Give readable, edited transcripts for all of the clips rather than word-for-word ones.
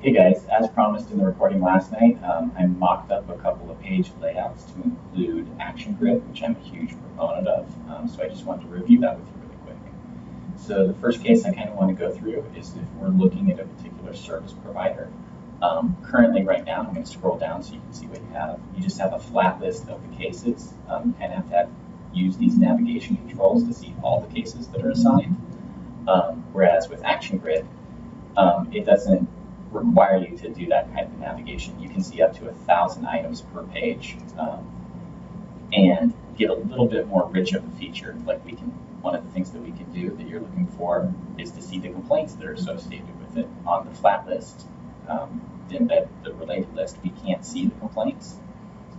Hey guys, as promised in the recording last night, I mocked up a couple of page layouts to include Action Grid, which I'm a huge proponent of, so I just wanted to review that with you really quick. So the first case I kind of want to go through is if we're looking at a particular service provider. Currently right now, I'm going to scroll down so you can see what you have. You just have a flat list of the cases. You kind of have to use these navigation controls to see all the cases that are assigned. Whereas with Action Grid, it doesn't require you to do that kind of navigation. You can see up to 1,000 items per page and get a little bit more rich of a feature. Like one of the things that we can do that you're looking for is to see the complaints that are associated with it. On the flat list, the related list, we can't see the complaints,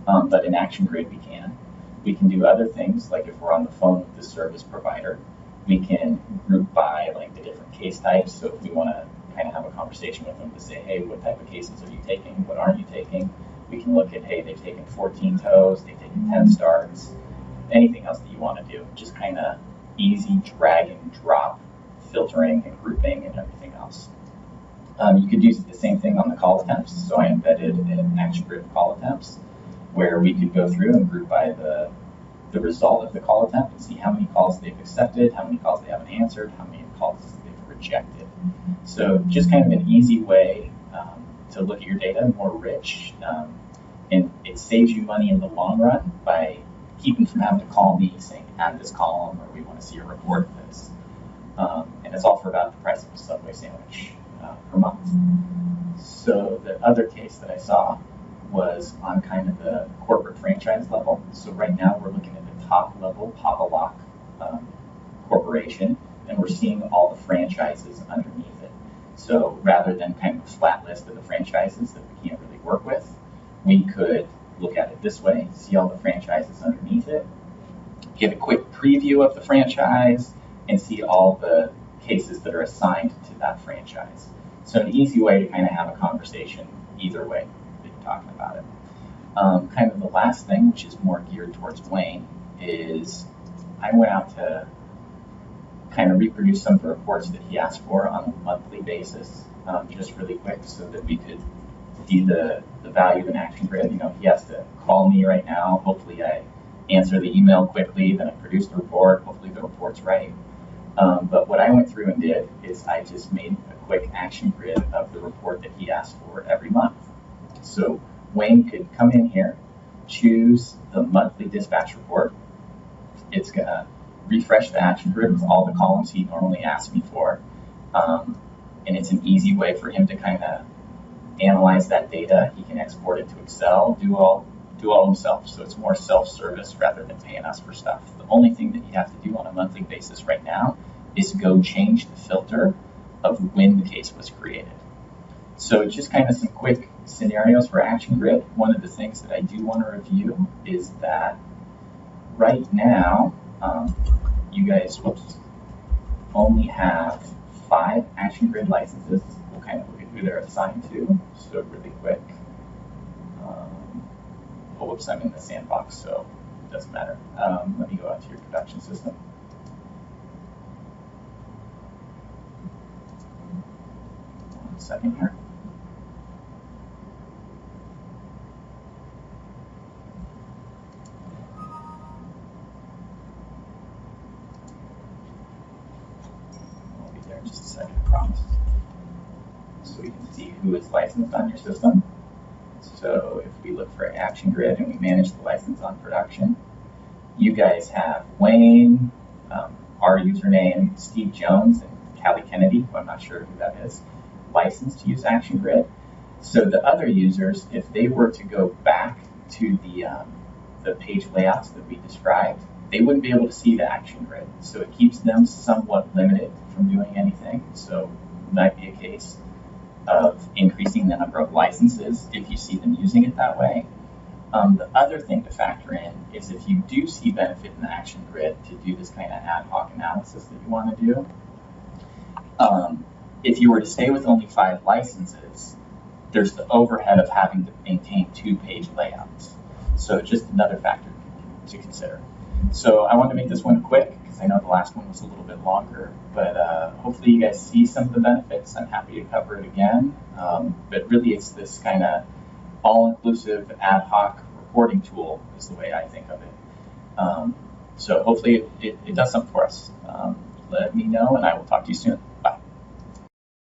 but in Action Grid we can. We can do other things, like if we're on the phone with the service provider, we can group by like the different case types. So if we want to kind of have a conversation with them to say, hey, what type of cases are you taking? What aren't you taking? We can look at, hey, they've taken 14 tows, they've taken 10 starts, anything else that you want to do. Just kind of easy drag and drop filtering and grouping and everything else. You could do the same thing on the call attempts. So I embedded an Action Grid call attempts where we could go through and group by the result of the call attempt and see how many calls they've accepted, how many calls they haven't answered, how many calls they've rejected. So just kind of an easy way to look at your data, more rich, and it saves you money in the long run by keeping from having to call me saying, add this column, or we want to see a report of this. And it's all for about the price of a Subway sandwich per month. So the other case that I saw was on kind of the corporate franchise level. So right now we're looking at the top level Papa Lock corporation, and we're seeing all the franchises underneath it. So rather than kind of a flat list of the franchises that we can't really work with, we could look at it this way, see all the franchises underneath it, get a quick preview of the franchise, and see all the cases that are assigned to that franchise. So an easy way to kind of have a conversation either way that you're talking about it. Kind of the last thing, which is more geared towards Wayne, is I went out to kind of reproduce some of the reports that he asked for on a monthly basis, just really quick, so that we could see the value of an Action Grid. You know, he has to call me right now. Hopefully I answer the email quickly, then I produce the report. Hopefully the report's right. But what I went through and did is I just made a quick Action Grid of the report that he asked for every month. So Wayne could come in here, choose the monthly dispatch report. It's going to refresh the Action Grid with all the columns he normally asks me for. And it's an easy way for him to kind of analyze that data. He can export it to Excel, do all himself. So it's more self-service rather than paying us for stuff. The only thing that you have to do on a monthly basis right now is go change the filter of when the case was created. So just kind of some quick scenarios for Action Grid. One of the things that I do want to review is that right now, you guys only have 5 Action Grid licenses. We'll kind of look at who they're assigned to. So really quick. Oh, whoops, I'm in the sandbox, so it doesn't matter. Let me go out to your production system. One second here. I'll be there in just a second, I promise. So we can see who is licensed on your system. So if we look for Action Grid and we manage the license on production, you guys have Wayne, our username, Steve Jones, and Callie Kennedy, who I'm not sure who that is, licensed to use Action Grid. So the other users, if they were to go back to the page layouts that we described, they wouldn't be able to see the Action Grid. So it keeps them somewhat limited from doing anything. So it might be a case of increasing the number of licenses if you see them using it that way. The other thing to factor in is if you do see benefit in the Action Grid to do this kind of ad hoc analysis that you want to do, if you were to stay with only 5 licenses, there's the overhead of having to maintain 2-page layouts. So just another factor to consider. So I wanted to make this one quick because because I know the last one was a little bit longer, but hopefully you guys see some of the benefits. I'm happy to cover it again. But really it's this kind of all-inclusive ad hoc reporting tool is the way I think of it. So hopefully it does something for us. Let me know and I will talk to you soon.